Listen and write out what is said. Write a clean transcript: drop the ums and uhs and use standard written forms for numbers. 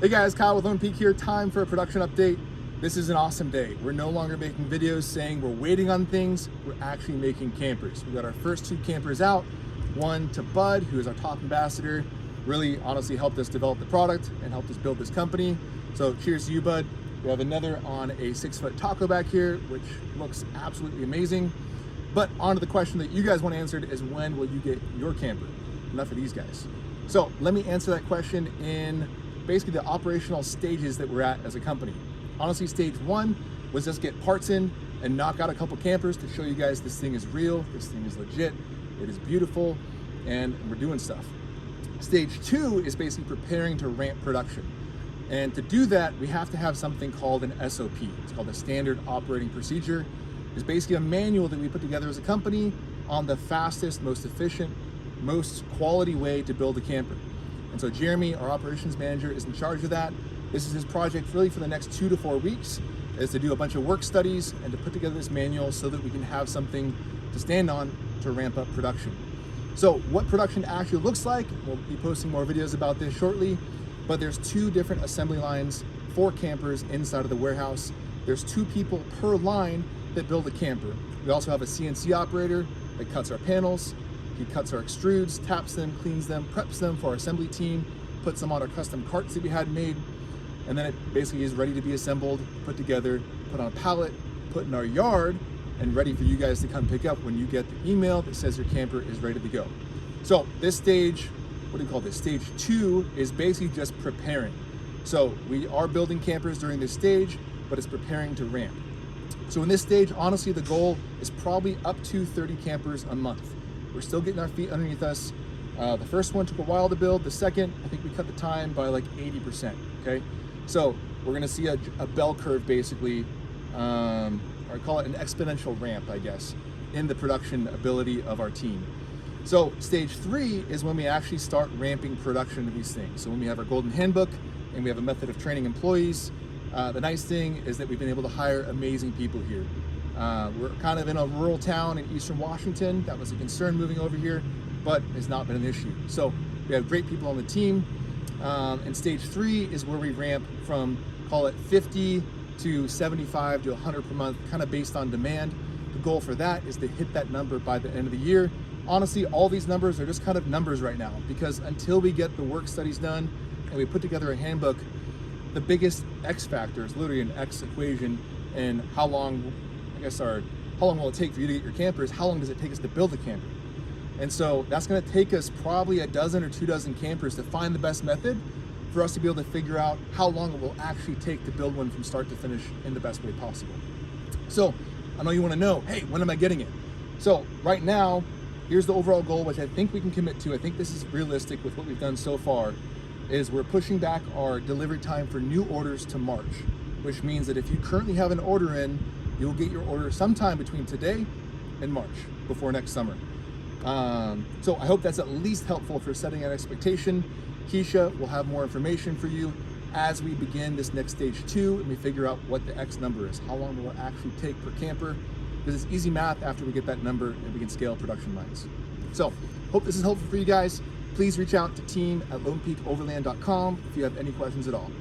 Hey guys, Kyle with Lone Peak here. Time for a production update. This is an awesome day. We're no longer making videos saying we're waiting on things. We're actually making campers. We got our first 2 campers out. One to Bud, who is our top ambassador. Really, honestly helped us develop the product and helped us build this company. So cheers to you, Bud. We have another on a 6-foot taco back here, which looks absolutely amazing. But on to the question that you guys want answered is, when will you get your camper? Enough of these guys. So let me answer that question in basically the operational stages that we're at as a company. Honestly, stage 1 was just get parts in and knock out a couple campers to show you guys this thing is real, this thing is legit, it is beautiful, and we're doing stuff. Stage 2 is basically preparing to ramp production. And to do that, we have to have something called an SOP. It's called a Standard Operating Procedure. It's basically a manual that we put together as a company on the fastest, most efficient, most quality way to build a camper. And so Jeremy, our operations manager, is in charge of that. This is his project really for the next 2 to 4 weeks, is to do a bunch of work studies and to put together this manual so that we can have something to stand on to ramp up production. So what production actually looks like, we'll be posting more videos about this shortly, but there's 2 different assembly lines for campers inside of the warehouse. There's 2 people per line that build a camper. We also have a CNC operator that cuts our panels. He cuts our extrudes, taps them, cleans them, preps them for our assembly team, puts them on our custom carts that we had made, and then it basically is ready to be assembled, put together, put on a pallet, put in our yard, and ready for you guys to come pick up when you get the email that says your camper is ready to go. So this stage, what do you call this? Stage 2 is basically just preparing. So we are building campers during this stage, but it's preparing to ramp. So in this stage, honestly, the goal is probably up to 30 campers a month. We're still getting our feet underneath us. The first one took a while to build. The second, I think we cut the time by like 80%, okay? So we're gonna see a bell curve basically, or I call it an exponential ramp, I guess, in the production ability of our team. So stage 3 is when we actually start ramping production of these things. So when we have our golden handbook and we have a method of training employees, the nice thing is that we've been able to hire amazing people here. We're kind of in a rural town in Eastern Washington. That was a concern moving over here, but it's not been an issue. So we have great people on the team. And stage 3 is where we ramp from, call it 50 to 75 to 100 per month, kind of based on demand. The goal for that is to hit that number by the end of the year. Honestly, all these numbers are just kind of numbers right now, because until we get the work studies done and we put together a handbook, the biggest X factor is literally an X equation, and how long will it take for you to get your campers? How long does it take us to build a camper? And so that's gonna take us probably a dozen or 2 dozen campers to find the best method for us to be able to figure out how long it will actually take to build one from start to finish in the best way possible. So I know you wanna know, hey, when am I getting it? So right now, here's the overall goal, which I think we can commit to. I think this is realistic with what we've done so far, is we're pushing back our delivery time for new orders to March, which means that if you currently have an order in, you'll get your order sometime between today and March, before next summer. So I hope that's at least helpful for setting an expectation. Keisha will have more information for you as we begin this next stage 2 and we figure out what the X number is. How long will it actually take per camper? Because it's easy math after we get that number and we can scale production lines. So hope this is helpful for you guys. Please reach out to team@lonepeakoverland.com if you have any questions at all.